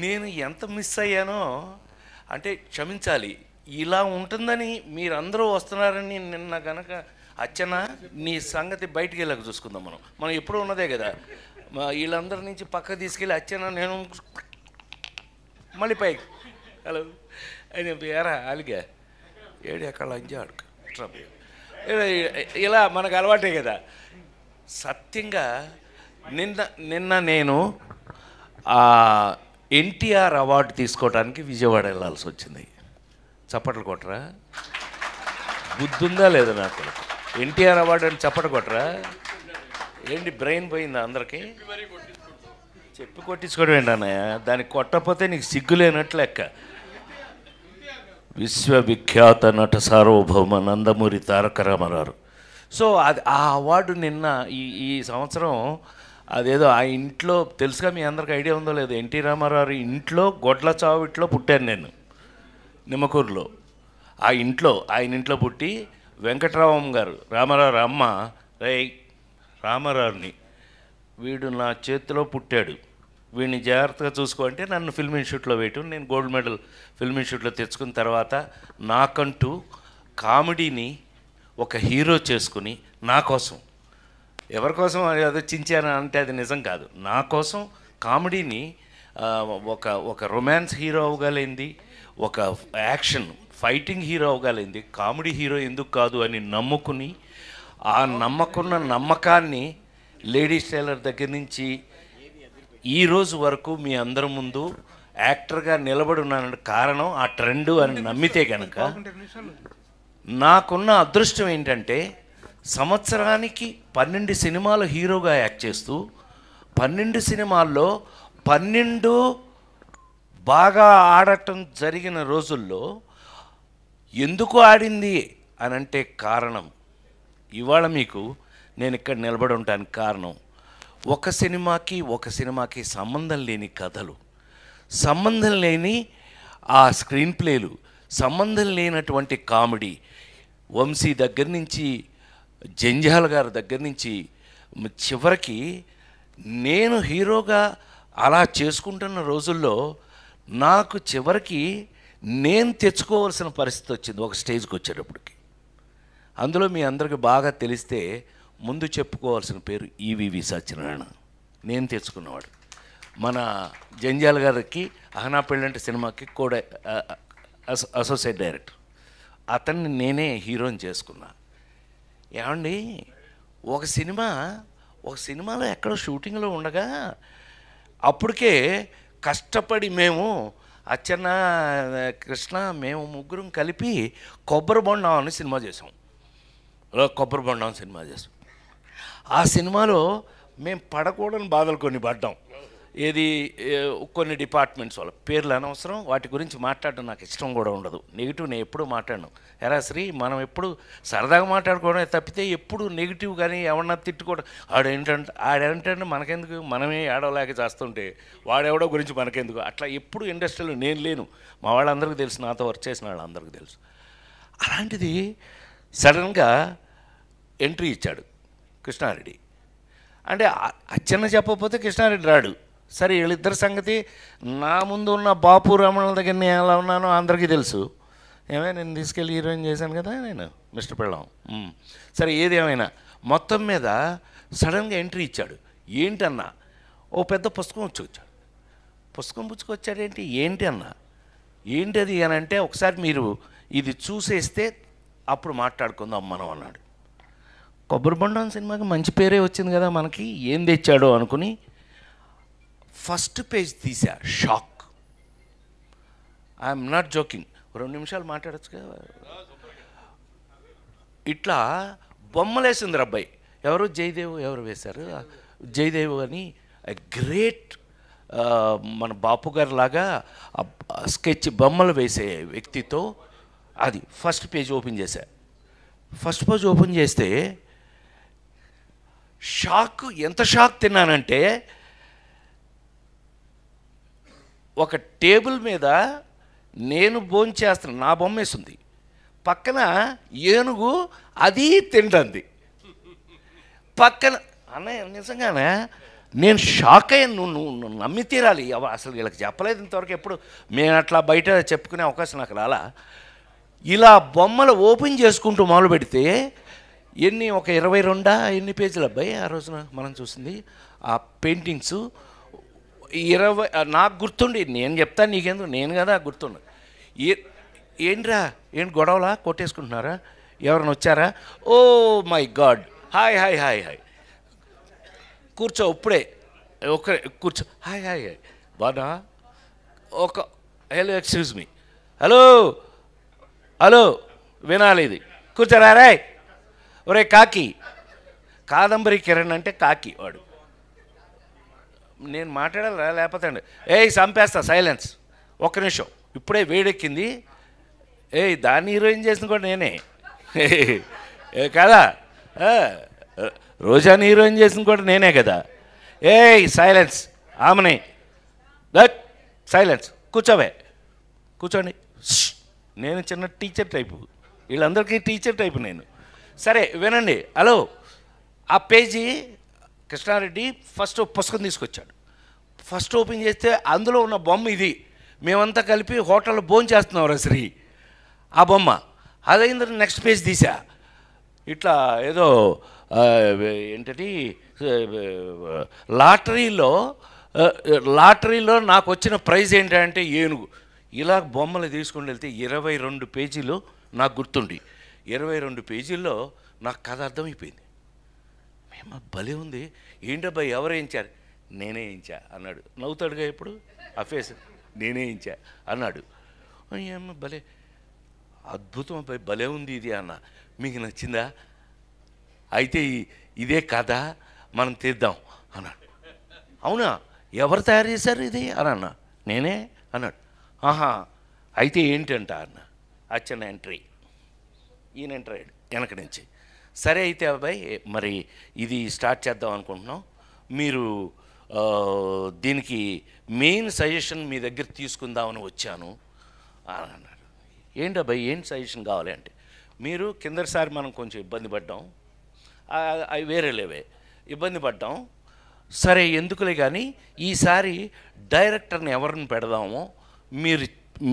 నేను ఎంత మిస్ అయ్యానో అంటే క్షమించాలి. ఇలా ఉంటుందని మీరందరూ వస్తున్నారని నిన్న కనుక అచ్చన నీ సంగతి బయటికి వెళ్ళక చూసుకుందాం. మనం ఎప్పుడూ ఉన్నదే కదా. వీళ్ళందరి నుంచి పక్కకు తీసుకెళ్ళి అచ్చన నేను మళ్ళీ పైకి హలో అని ఎరా అలిగా ఏడు ఎక్కడ అంజాడు ఇలా మనకు అలవాటే కదా. సత్యంగా నిన్న నేను ఎన్టీఆర్ అవార్డు తీసుకోవడానికి విజయవాడ వెళ్ళాల్సి వచ్చింది. చప్పట్లు కొట్టరా? బుద్ధుందా లేదా నాకు? ఎన్టీఆర్ అవార్డు అని చప్పట్లు కొట్టరా? ఏంటి బ్రెయిన్ పోయిందా అందరికీ? చెప్పి కొట్టించుకోవడం ఏంటన్నయ్య? దానికి కొట్టకపోతే నీకు సిగ్గులేనట్లు లెక్క. విశ్వవిఖ్యాత నట సార్వభౌమ నందమూరి తారక రామారావు. సో అది ఆ అవార్డు నిన్న ఈ సంవత్సరం అదేదో ఆ ఇంట్లో తెలుసుగా, మీ అందరికి ఐడియా ఉందో లేదో, ఎన్టీ రామారావు ఇంట్లో గొడ్ల చావిట్లో పుట్టాను నేను నిమ్మకూరులో. ఆయన ఇంట్లో పుట్టి వెంకటరామమ్మ గారు రామారావు అమ్మ రామారావుని వీడు నా చేతిలో పుట్టాడు, వీడిని జాగ్రత్తగా చూసుకో అంటే నన్ను ఫిల్మ్ ఇన్స్టిట్యూట్లో వేయటం. నేను గోల్డ్ మెడల్ ఫిల్మ్ ఇన్స్టిట్యూట్లో తెచ్చుకున్న తర్వాత నాకంటూ కామెడీని ఒక హీరో చేసుకుని నా కోసం, ఎవరి కోసం అదో చించాను అంటే అది నిజం కాదు, నా కోసం కామెడీని ఒక రొమాన్స్ హీరో అవ్వగలిగింది, ఒక యాక్షన్ ఫైటింగ్ హీరో అవ్వగలిగింది, కామెడీ హీరో ఎందుకు కాదు అని నమ్ముకుని ఆ నమ్మకాన్ని లేడీస్ టైలర్ దగ్గర నుంచి ఈరోజు వరకు మీ అందరి ముందు యాక్టర్గా నిలబడి ఉన్నానంటే కారణం ఆ ట్రెండ్ అని నమ్మితే కనుక నాకున్న అదృష్టం ఏంటంటే సంవత్సరానికి 12 సినిమాలు హీరోగా యాక్ట్ చేస్తూ 12 సినిమాల్లో 12 బాగా ఆడటం జరిగిన రోజుల్లో ఎందుకు ఆడింది అని అంటే కారణం ఇవాళ మీకు నేను ఇక్కడ నిలబడి ఉండడానికి కారణం ఒక సినిమాకి సంబంధం లేని కథలు, సంబంధం లేని ఆ స్క్రీన్ ప్లేలు, సంబంధం లేనటువంటి కామెడీ. వంశీ దగ్గర నుంచి జంజాల గారి దగ్గర నుంచి చివరికి నేను హీరోగా అలా చేసుకుంటున్న రోజుల్లో నాకు చివరికి నేను తెచ్చుకోవాల్సిన పరిస్థితి వచ్చింది ఒక స్టేజ్కి వచ్చేటప్పటికి. అందులో మీ అందరికీ బాగా తెలిస్తే ముందు చెప్పుకోవాల్సిన పేరు ఈవివి సత్యనారాయణ. నేను తెచ్చుకున్నవాడు. మన జంజాల గారికి అహనా పెళ్ళంటే సినిమాకి కూడా అసోసియేట్ డైరెక్టర్. అతన్ని నేనే హీరోని చేసుకున్నా. ఏమండి, ఒక సినిమాలో ఎక్కడో షూటింగ్లో ఉండగా అప్పటికే కష్టపడి మేము అచ్చన్న కృష్ణ మేము ముగ్గురం కలిపి కొబ్బరి బొండం అని సినిమా చేసాం. ఆ సినిమాలో మేము పడకూడని బాధలు కొన్ని పడ్డాం. ఏది కొన్ని డిపార్ట్మెంట్స్ వాళ్ళ పేర్లు అనవసరం, వాటి గురించి మాట్లాడడం నాకు ఇష్టం కూడా ఉండదు. నెగిటివ్ నేను ఎప్పుడూ మాట్లాడను. ఎరా శ్రీ, మనం ఎప్పుడు సరదాగా మాట్లాడుకోవడం తప్పితే ఎప్పుడు నెగిటివ్ కానీ ఎవరన్నా తిట్టుకోవడం ఆడేంటంటే మనకెందుకు, మనమే ఏడవలేక చేస్తుంటే వాడెవడో గురించి మనకెందుకు, అట్లా ఎప్పుడు ఇండస్ట్రీలో నేను లేను. మా వాళ్ళందరికీ తెలుసు, నాతో వర్క్ చేసిన వాళ్ళందరికీ తెలుసు. అలాంటిది సడన్గా ఎంట్రీ ఇచ్చాడు కృష్ణారెడ్డి. అంటే అచ్చన్న చెప్పకపోతే కృష్ణారెడ్డి రాడు. సరే, వీళ్ళిద్దరి సంగతి నా ముందు ఉన్న బాపు రమణల దగ్గర నేను ఎలా ఉన్నానో అందరికీ తెలుసు. నేను తీసుకెళ్ళి హీరోయిన్ చేశాను కదా నేను, మిస్టర్ పెళ్ళాం. సరే, ఏదేమైనా మొత్తం మీద సడన్గా ఎంట్రీ ఇచ్చాడు. ఏంటన్నా, ఓ పెద్ద పుస్తకం వచ్చాడు. పుస్తకం పుచ్చుకొచ్చాడేంటి, ఏంటి అన్నా, ఏంటది అని అంటే ఒకసారి మీరు ఇది చూసేస్తే అప్పుడు మాట్లాడుకుందాం మనం అన్నాడు. కొబ్బరి బొండం సినిమాకి మంచి పేరే వచ్చింది కదా మనకి, ఏం తెచ్చాడో అనుకుని ఫస్ట్ పేజ్ తీసా. షాక్. I'm not joking. 2 నిమిషాలు మాట్లాడచ్చు కదా. ఇట్లా బొమ్మలేసింది అబ్బాయి. ఎవరు జయదేవ్ ఎవరు వేశారు, జయదేవ్ అని గ్రేట్ మన బాపు గారి లాగా స్కెచ్ బొమ్మలు వేసే వ్యక్తితో అది ఫస్ట్ పేజ్ ఓపెన్ చేశా. ఫస్ట్ పేజ్ ఓపెన్ చేస్తే షాక్, ఎంత షాక్ తిన్నానంటే ఒక టేబుల్ మీద నేను భోంచేస్తాను, నా బొమ్మ వేసింది, పక్కన ఏనుగు అది తింటుంది పక్కన. అన్నయ్య నిజంగానే నేను షాక్ అయ్యాను. నువ్వు నమ్మి తీరాలి. అసలు వీళ్ళకి చెప్పలేదు ఇంతవరకు. ఎప్పుడు మేము అట్లా బయట చెప్పుకునే అవకాశం నాకు రాలా. ఇలా బొమ్మలు ఓపెన్ చేసుకుంటూ మొదలు పెడితే ఒక 22 ఎన్ని పేజీలు అబ్బాయి ఆ రోజున మనం చూసింది ఆ పెయింటింగ్స్ 20. నాకు గుర్తుండి నేను చెప్తాను నీకెందుకు, నేను కదా గుర్తుండు. ఏంట్రా ఏంటి గొడవలా కొట్టేసుకుంటున్నారా, ఎవరైనా వచ్చారా? Oh my god, hi hi hi hi, కూర్చో ఇప్పుడే కూర్చో, హాయ్ హాయ్ హాయ్ బాగా hello excuse me, hello hello వినాలి ఇది, కూర్చోరా రాయ్. ఒరే కాకి, కాదంబరి కిరణ్ అంటే కాకి వాడు. నేను మాట్లాడాలా లేకపోతే అండి చంపేస్తా, సైలెన్స్ ఒక్క నిమిషం, ఇప్పుడే వేడెక్కింది. దాన్ని హీరోయిన్ చేసిన కూడా నేనే కదా, రోజాని హీరోయిన్ చేసిన కూడా నేనే కదా. సైలెన్స్, ఆమెనే సైలెన్స్, కూర్చోవే కూర్చోండి. నేను చిన్న టీచర్ టైపు, వీళ్ళందరికీ టీచర్ టైపు నేను. సరే వినండి. హలో, ఆ పేజీ కృష్ణారెడ్డి ఫస్ట్ పుస్తకం తీసుకొచ్చాడు. ఫస్ట్ ఓపెన్ చేస్తే అందులో ఉన్న బొమ్మ ఇది. మేమంతా కలిపి హోటల్లో భోజనం చేస్తున్నాం శ్రీ, ఆ బొమ్మ. అదైంది. నెక్స్ట్ పేజ్ తీసా, ఇట్లా ఏదో ఏంటది లాటరీలో నాకు వచ్చిన ప్రైజ్ ఏంటంటే ఏనుగు. ఇలా బొమ్మలు తీసుకుని వెళ్తే 22 పేజీలు నాకు గుర్తుండి, 22 పేజీల్లో నాకు కథ అర్థమైపోయింది. మేము భలే ఉంది, ఏంటబ్బాయి ఎవరు వేయించారు? నేనే వేయించా అన్నాడు. నవ్వుతాడుగా ఇప్పుడు ఆ ఫేస్, నేనే వేయించా అన్నాడు. ఏమో భలే అద్భుతం అబ్బాయి, భలే ఉంది ఇది అన్న. మీకు నచ్చిందా? అయితే ఇదే కథ, మనం తీద్దాం అన్నాడు. అవునా, ఎవరు తయారు చేశారు ఇది అని అన్నా. నేనే అన్నాడు. ఆహా, అయితే ఏంటంట అన్న. అచ్చన్న ఎంట్రీ, ఈయన ఎంటర్ అయ్యాడు వెనక నుంచి. సరే అయితే అబ్బాయి మరి ఇది స్టార్ట్ చేద్దాం అనుకుంటున్నాం, మీరు దీనికి మెయిన్ సజెషన్ మీ దగ్గర తీసుకుందామని వచ్చాను అని అన్నాడు. ఏంటి అబ్బాయి ఏంటి సజెషన్ కావాలి అంటే, మీరు కిందసారి మనం కొంచెం ఇబ్బంది పడ్డాం, అవి వేరే లేవే ఇబ్బంది పడ్డాం, సరే ఎందుకులే కానీ ఈసారి డైరెక్టర్ని ఎవరిని పెడదామో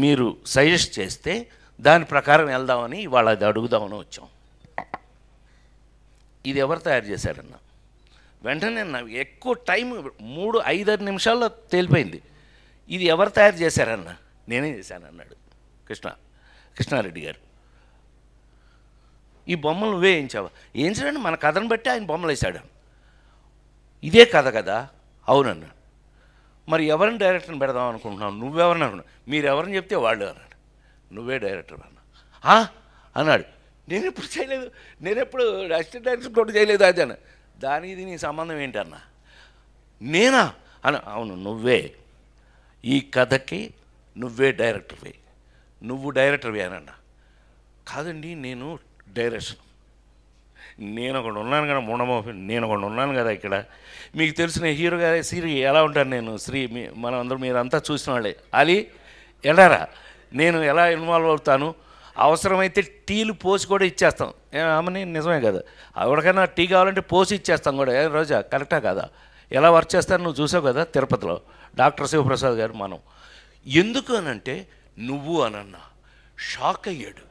మీరు సజెస్ట్ చేస్తే దాని ప్రకారం వెళ్దామని ఇవాళ అది అడుగుదామని వచ్చాం. ఇది ఎవరు తయారు చేశారన్న వెంటనే ఎక్కువ టైం 3-5 నిమిషాల్లో తేలిపోయింది. ఇది ఎవరు తయారు చేశారన్న? నేనే చేశాను అన్నాడు కృష్ణారెడ్డి గారు. ఈ బొమ్మలు నువ్వే వేయించావా? వేయించడండి, మన కథను బట్టి ఆయన బొమ్మలు వేసాడు. ఇదే కథ కదా? అవునన్నా. మరి ఎవరిని డైరెక్టర్ని పెడదాం అనుకుంటున్నావు? నువ్వెవరిని అనుకున్నావు? మీరు ఎవరిని చెప్తే వాళ్ళు అన్నాడు. నువ్వే డైరెక్టర్ అన్నా అన్నాడు. నేను ఎప్పుడు చేయలేదు, నేను ఎప్పుడు అసిస్టెంట్ డైరెక్టర్ కూడా చేయలేదు అది అన్న. దానికి ఇది నీ సంబంధం ఏంటన్నా? నేనా అన్న. అవును నువ్వే, ఈ కథకి నువ్వే డైరెక్టర్వే, నువ్వు డైరెక్టర్వే అనన్న. కాదండి నేను డైరెక్షన్, నేను ఒకడు ఉన్నాను కదా మూఢమోహి, నేను ఒకడు ఉన్నాను కదా ఇక్కడ. మీకు తెలిసిన హీరో గారి శ్రీ ఎలా ఉంటాను నేను, శ్రీ మనం అందరూ మీరంతా చూసిన వాళ్ళే. అది ఎలారా నేను ఎలా ఇన్వాల్వ్ అవుతాను, అవసరమైతే టీలు పోసి కూడా ఇచ్చేస్తాం. ఆమెని నిజమే కదా, ఎవరికైనా టీ కావాలంటే పోసి ఇచ్చేస్తాం కూడా. రోజా కరెక్టా కదా? ఎలా వర్క్ చేస్తాను నువ్వు చూసావు కదా తిరుపతిలో డాక్టర్ శివప్రసాద్ గారు. మనం ఎందుకు అనంటే నువ్వు అనన్నా. షాక్ అయ్యాడు.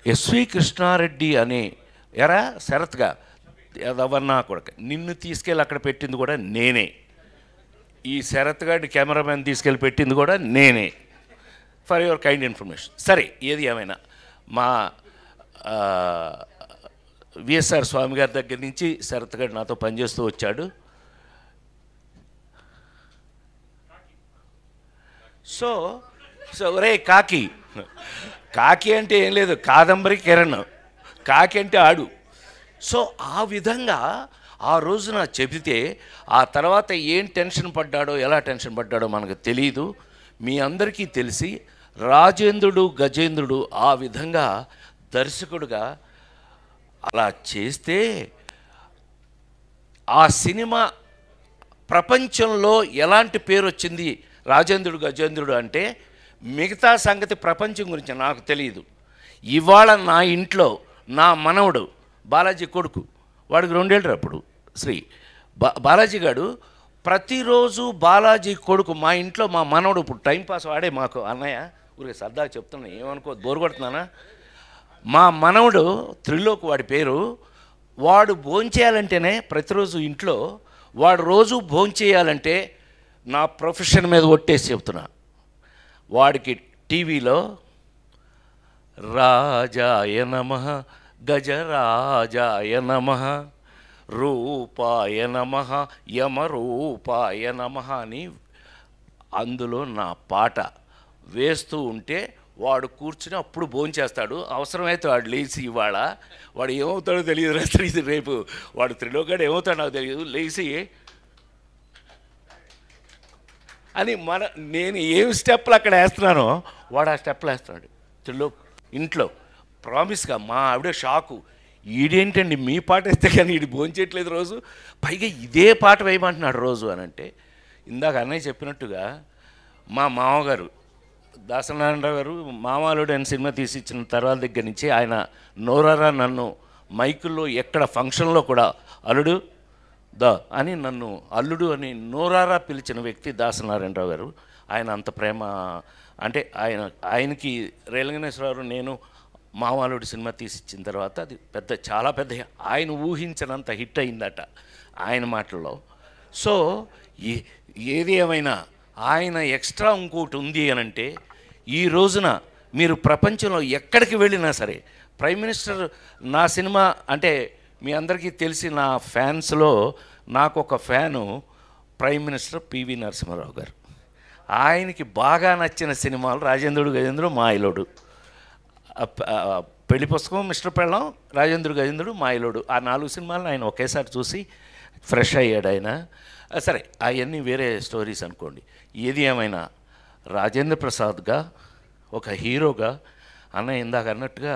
ఎస్వి కృష్ణారెడ్డి అనే శరత్గా ఎవరన్నా కూడా నిన్ను తీసుకెళ్ళి అక్కడ పెట్టింది కూడా నేనే, ఈ శరత్ గారి కెమెరామెన్ తీసుకెళ్ళి పెట్టింది కూడా నేనే. For your kind information. సరే ఏది ఏమైనా మా విఎస్ఆర్ స్వామి గారి దగ్గర నుంచి శరత్ గారు నాతో పనిచేస్తూ వచ్చాడు. సో రే కాకి, కాకి అంటే ఏం లేదు, కాదంబరి కిరణ్, కాకి అంటే ఆడు. సో ఆ విధంగా ఆ రోజున చెబితే ఆ తర్వాత ఏం టెన్షన్ పడ్డాడో ఎలా టెన్షన్ పడ్డాడో మనకు తెలియదు. మీ అందరికీ తెలిసి రాజేంద్రుడు గజేంద్రుడు ఆ విధంగా దర్శకుడుగా అలా చేస్తే ఆ సినిమా ప్రపంచంలో ఎలాంటి పేరు వచ్చింది రాజేంద్రుడు గజేంద్రుడు అంటే, మిగతా సంగతి ప్రపంచం గురించి నాకు తెలియదు. ఇవాళ నా ఇంట్లో నా మనవడు బాలాజీ కొడుకు, వాడికి 2 ఏళ్ళు అప్పుడు శ్రీ, బాలాజీ గారు ప్రతిరోజు బాలాజీ కొడుకు మా ఇంట్లో మా మనవడు ఇప్పుడు టైంపాస్ వాడే మాకు అన్నయ్య ఊరికి సరదాగా చెప్తున్నా, ఏమనుకో బోరు కొడుతున్నానా, మా మనవడు త్రిలోక్ వాడి పేరు, వాడు భోంచేయాలంటేనే ప్రతిరోజు ఇంట్లో వాడు రోజు భోంచేయాలంటే నా ప్రొఫెషన్ మీద ఒట్టేసి చెప్తున్నా, వాడికి టీవీలో రాజాయ నమః గజరాజాయ నమః రూపాయ నమః యమరూపాయ నమః అని అందులో నా పాట వేస్తూ ఉంటే వాడు కూర్చుని అప్పుడు భోంచేస్తాడు. అవసరమైతే వాడు లేచి ఇవాళ వాడు ఏమవుతాడో తెలియదు, రాత్రి రేపు వాడు త్రిలోకాడు ఏమవుతాడో నాకు తెలియదు, లేచి అని నేను ఏం స్టెప్లు అక్కడ వేస్తున్నానో వాడు ఆ స్టెప్లు వేస్తున్నాడు త్రిలోక్ ఇంట్లో. ప్రామిస్గా మా ఆవిడ షాకు, ఈడేంటండి మీ పాట వేస్తే కానీ ఈడు భోంచేయట్లేదు రోజు, పైగా ఇదే పాట వేయమంటున్నాడు రోజు అని అంటే, ఇందాక అన్నయ్య చెప్పినట్టుగా మా మామగారు దాసనారాయణరావు గారు మామాలుడు అని సినిమా తీసి ఇచ్చిన తర్వాత దగ్గర నుంచి ఆయన నోరారా నన్ను మైకుల్లో ఎక్కడ ఫంక్షన్లో కూడా అల్లుడు అని నన్ను అల్లుడు అని నోరారా పిలిచిన వ్యక్తి దాసనారాయణరావు గారు. ఆయన అంత ప్రేమ, అంటే ఆయనకి రేలంగనేశ్వరరావు నేను మామాలుడు సినిమా తీసి ఇచ్చిన తర్వాత అది చాలా పెద్ద ఆయన ఊహించినంత హిట్ అయిందట ఆయన మాటల్లో. సో ఏది ఏమైనా ఆయన ఎక్స్ట్రా ఇంకోటి ఉంది అని అంటే, ఈ రోజున మీరు ప్రపంచంలో ఎక్కడికి వెళ్ళినా సరే ప్రైమ్ మినిస్టర్ నా సినిమా అంటే మీ అందరికీ తెలిసి నా ఫ్యాన్స్లో నాకు ఒక fan prime minister PV Narasimha Rao garu. ఆయనకి బాగా నచ్చిన సినిమాలు రాజేంద్రుడు గజేంద్రుడు మాయలోడు, పెళ్లి పుస్తకం మిస్టర్ పెళ్ళం రాజేంద్రుడు గజేంద్రుడు మాయలోడు, ఆ 4 సినిమాలను ఆయన ఒకేసారి చూసి ఫ్రెష్ అయ్యాడు ఆయన. సరే అవన్నీ వేరే స్టోరీస్ అనుకోండి. ఏది ఏమైనా రాజేంద్ర ప్రసాద్గా ఒక హీరోగా అన్న ఇందాక అన్నట్టుగా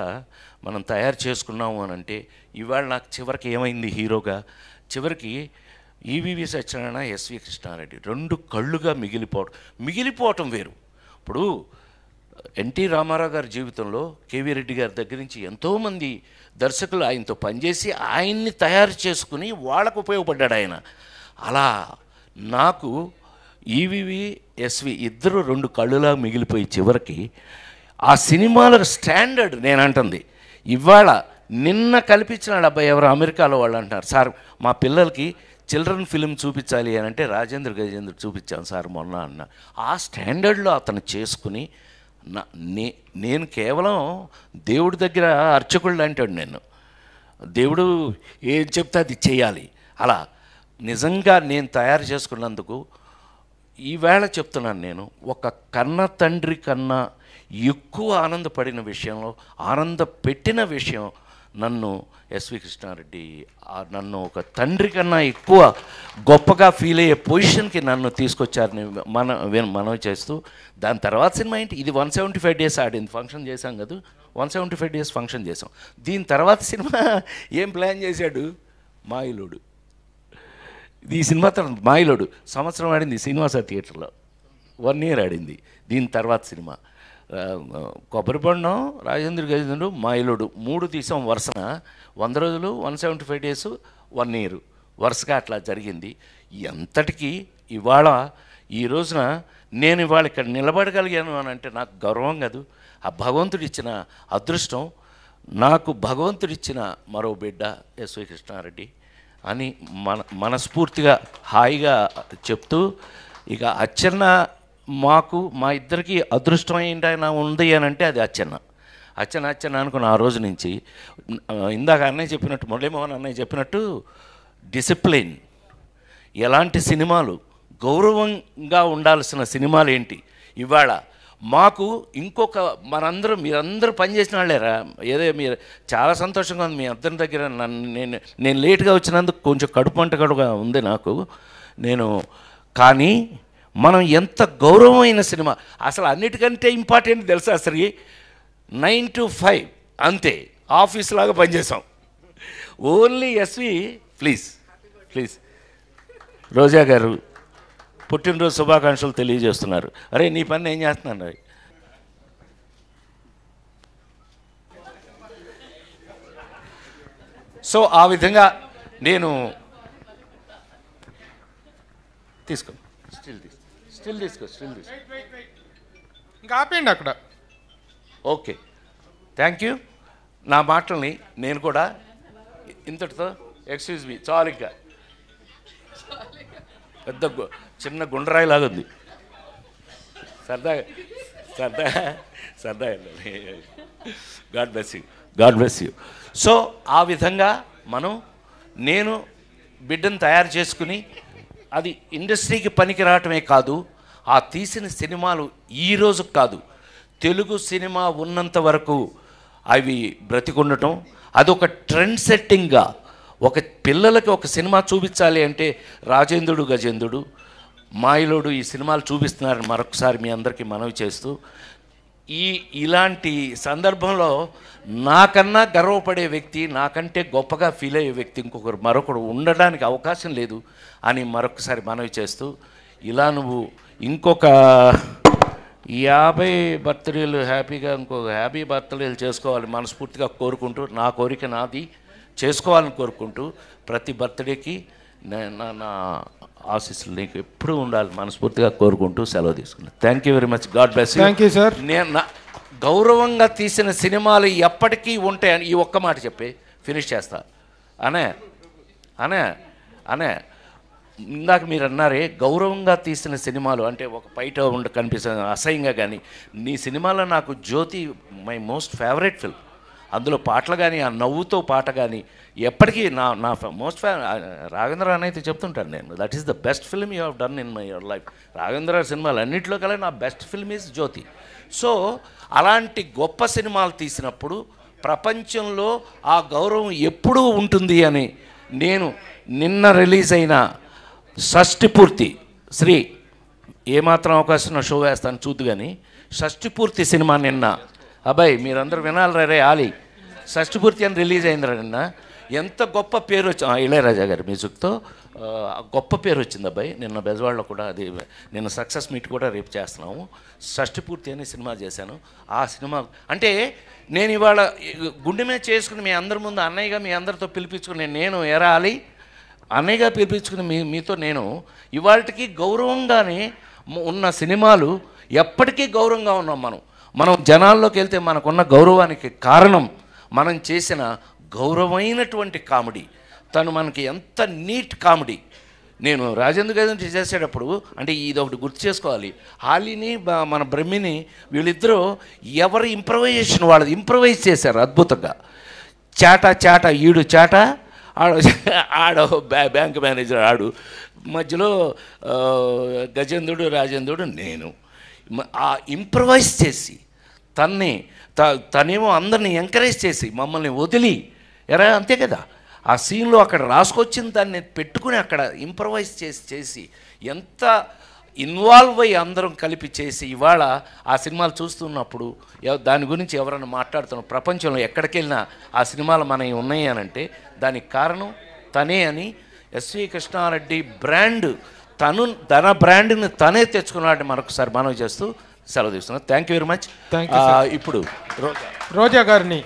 మనం తయారు చేసుకున్నాము అని అంటే, ఇవాళ నాకు చివరికి ఏమైంది హీరోగా, చివరికి ఈవీవి సత్యనారాయణ ఎస్వి కృష్ణారెడ్డి 2 కళ్ళుగా మిగిలిపోవటం వేరు. ఇప్పుడు ఎన్టీ రామారావు గారి జీవితంలో కేవీ రెడ్డి గారి దగ్గర నుంచి ఎంతోమంది దర్శకులు ఆయనతో పనిచేసి ఆయన్ని తయారు చేసుకుని వాళ్ళకు ఉపయోగపడ్డాడు ఆయన. అలా నాకు ఈవీవి ఎస్వి ఇద్దరు 2 కళ్ళులా మిగిలిపోయి చివరికి ఆ సినిమాల స్టాండర్డ్ నేను అంటుంది ఇవాళ నిన్న కల్పించినాడు అబ్బాయి ఎవరు అమెరికాలో వాళ్ళు అంటున్నారు, సార్ మా పిల్లలకి చిల్డ్రన్ ఫిలిం చూపించాలి అని అంటే రాజేంద్ర గజేంద్ర చూపించాను సార్ మొన్న అన్న. ఆ స్టాండర్డ్లో అతను చేసుకుని నేను కేవలం దేవుడి దగ్గర అర్చకుళ్ళు అంటాడు, నేను దేవుడు ఏం చెప్తే అది చేయాలి. అలా నిజంగా నేను తయారు చేసుకున్నందుకు ఈవేళ చెప్తున్నాను, నేను ఒక కన్న తండ్రి కన్నా ఎక్కువ ఆనందపడిన విషయంలో ఆనందపెట్టిన విషయం నన్ను ఎస్వి కృష్ణారెడ్డి నన్ను ఒక తండ్రి కన్నా ఎక్కువ గొప్పగా ఫీల్ అయ్యే పొజిషన్కి నన్ను తీసుకొచ్చారని మనవి చేస్తూ, దాని తర్వాత సినిమా ఏంటి, ఇది 175 days ఆడింది, ఫంక్షన్ చేశాం కదా, 175 days ఫంక్షన్ చేసాం. దీని తర్వాత సినిమా ఏం ప్లాన్ చేశాడు, మాయిలోడు. ఈ సినిమా తర్వాత మాయిలోడు సంవత్సరం ఆడింది శ్రీనివాస థియేటర్లో, 1 year ఆడింది. దీని తర్వాత సినిమా కొబ్బరిబొండం, రాజేంద్ర గజేంద్రుడు, మాయిలోడు 3 తీసాం వరుసన. 100 రోజులు, 175 days, 1 year వరుసగా అట్లా జరిగింది. ఎంతటికి ఇవాళ ఈ రోజున నేను ఇవాళ ఇక్కడ నిలబడగలిగాను అని అంటే నాకు గౌరవం కాదు, ఆ భగవంతుడిచ్చిన అదృష్టం, నాకు భగవంతుడిచ్చిన మరో బిడ్డ ఎస్వి కృష్ణారెడ్డి అని మనస్ఫూర్తిగా హాయిగా చెప్తూ, ఇక అచ్చెన్న మాకు మా ఇద్దరికి అదృష్టం ఏంటైనా ఉంది అని అంటే అది అచ్చెన్న అనుకున్న ఆ రోజు నుంచి. ఇందాక అన్నయ్య చెప్పినట్టు, మురళీమోహన్ అన్నయ్య చెప్పినట్టు డిసిప్లిన్, ఎలాంటి సినిమాలు గౌరవంగా ఉండాల్సిన సినిమాలు ఏంటి, ఇవాళ మాకు ఇంకొక మీరందరూ పనిచేసిన వాళ్ళేరా, ఏదో మీరు చాలా సంతోషంగా ఉంది మీ అందరి దగ్గర. నేను లేట్గా వచ్చినందుకు కొంచెం కడుపు మంట కూడా ఉంది నాకు. కానీ మనం ఎంత గౌరవమైన సినిమా, అసలు అన్నిటికంటే ఇంపార్టెంట్ తెలుసా, అసలు 9 to 5 అంతే, ఆఫీస్ లాగా పనిచేసాం. ఓన్లీ ఎస్వి ప్లీజ్ రోజా గారు పుట్టినరోజు శుభాకాంక్షలు తెలియజేస్తున్నారు. అరే నీ పని ఏం చేస్తున్నాను. సో ఆ విధంగా నేను తీసుకో, స్టిల్ తీసుకో. ఇంకా ఆపేయండి అక్కడ. Okay, thank you. నా మాటల్ని నేను కూడా ఇంతటితో ఎక్స్క్యూజ్ మీ చాలు. ఇంకా పెద్ద చిన్న గుండ్రాయిలాగా ఉంది. సరదా గాడ్ బ్లెస్ యూ. సో ఆ విధంగా నేను బిడ్డను తయారు చేసుకుని అది ఇండస్ట్రీకి పనికి రావటమే కాదు, ఆ తీసిన సినిమాలు ఈరోజు కాదు, తెలుగు సినిమా ఉన్నంత వరకు అవి బ్రతికుండటం, అదొక ట్రెండ్ సెట్టింగ్గా ఒక పిల్లలకి ఒక సినిమా చూపించాలి అంటే రాజేంద్రుడు గజేంద్రుడు మాయలోడు ఈ సినిమాలు చూపిస్తున్నారని మరొకసారి మీ అందరికీ మనవి చేస్తూ, ఇలాంటి సందర్భంలో నాకన్నా గర్వపడే వ్యక్తి, నాకంటే గొప్పగా ఫీల్ అయ్యే వ్యక్తి మరొకరు ఉండడానికి అవకాశం లేదు అని మరొకసారి మనవి చేస్తూ, ఇలా నువ్వు ఇంకొక 50 బర్త్డేలు హ్యాపీగా ఇంకొక హ్యాపీ బర్త్డేలు చేసుకోవాలి మనస్ఫూర్తిగా కోరుకుంటూ, నా కోరిక నాది చేసుకోవాలని కోరుకుంటూ, ప్రతి బర్త్డేకి నా ఆశీస్సులు నీకు ఎప్పుడూ ఉండాలి మనస్ఫూర్తిగా కోరుకుంటూ సెలవు తీసుకున్నాను. Thank you very much. God bless you. Thank you sir. నేను గౌరవంగా తీసిన సినిమాలు ఎప్పటికీ ఉంటాయని ఈ ఒక్క మాట చెప్పి ఫినిష్ చేస్తా. అనే ఇందాక మీరు అన్నారే గౌరవంగా తీసిన సినిమాలు అంటే ఒక బయట కనిపిస్తుంది అసహ్యంగా, కానీ నీ సినిమాలో నాకు జ్యోతి మై మోస్ట్ ఫేవరెట్ ఫిల్మ్. అందులో పాటలు కానీ ఆ నవ్వుతో పాట కానీ ఎప్పటికీ నా మోస్ట్ రాఘవేంద్ర అని అయితే చెప్తుంటాను నేను, that is the best film you have done in my your life. Raghavendra సినిమాలు అన్నింటిలో కల్లా నా best film is Jyothi. So అలాంటి గొప్ప సినిమాలు తీసినప్పుడు ప్రపంచంలో ఆ గౌరవం ఎప్పుడూ ఉంటుంది అని నేను నిన్న రిలీజ్ అయిన షష్ఠిపూర్తి శ్రీ ఏమాత్రం అవకాశం షో వేస్తాను చూద్దు, కానీ షష్ఠిపూర్తి సినిమా నిన్న అబ్బాయి మీరందరూ వినాలి రే ఆలి, షష్ఠిపూర్తి అని రిలీజ్ అయిందిరా నిన్న. ఎంత గొప్ప పేరు ఇళయరాజా గారి మ్యూజిక్తో గొప్ప పేరు వచ్చింది అబ్బాయి. నిన్న బెజవాడలో కూడా అది నిన్న సక్సెస్ మీట్ కూడా రేపు చేస్తున్నాము. షష్ఠిపూర్తి అనే సినిమా చేశాను. ఆ సినిమా అంటే నేను ఇవాళ గుండె మీద చేసుకుని మీ అందరి ముందు అన్నయ్యగా మీ అందరితో పిలిపించుకుని నేను ఎరాలి అన్నయ్యగా పిలిపించుకుని మీతో నేను ఇవాళకి గౌరవంగానే ఉన్న సినిమాలు ఎప్పటికీ గౌరవంగా ఉన్నాం. మనం జనాల్లోకి వెళ్తే మనకున్న గౌరవానికి కారణం మనం చేసిన గౌరవమైనటువంటి కామెడీ. తను మనకి ఎంత నీట్ కామెడీ. నేను రాజేంద్ర గారి చేసేటప్పుడు అంటే ఇది ఒకటి గుర్తు చేసుకోవాలి, హాలీని మన బ్రహ్మిని వీళ్ళిద్దరూ ఎవరి ఇంప్రవైజేషన్ వాళ్ళది ఇంప్రవైజ్ చేశారు అద్భుతంగా. చాట ఈడు చాట ఆడ బ్యాంక్ మేనేజర్ ఆడు, మధ్యలో గజేంద్రుడు రాజేంద్రుడు నేను. ఆ ఇంప్రవైజ్ చేసి తనేమో అందరిని ఎంకరేజ్ చేసి మమ్మల్ని వదిలి అంతే కదా ఆ సీన్లో అక్కడ రాసుకొచ్చిన దాన్ని పెట్టుకుని అక్కడ ఇంప్రవైజ్ చేసి ఎంత ఇన్వాల్వ్ అయ్యి అందరం కలిపి చేసి ఇవాళ ఆ సినిమాలు చూస్తున్నప్పుడు దాని గురించి ఎవరైనా మాట్లాడుతున్నాం ప్రపంచంలో ఎక్కడికి వెళ్ళినా ఆ సినిమాలు మనవి ఉన్నాయి అని అంటే దానికి కారణం తనే అని ఎస్వి కృష్ణారెడ్డి బ్రాండ్ తన బ్రాండ్ని తనే తెచ్చుకున్నాడని మరొకసారి మనవి చేస్తూ సెలవు తీసుకున్నాను. Thank you very much. Thank you. ఇప్పుడు రోజా గారిని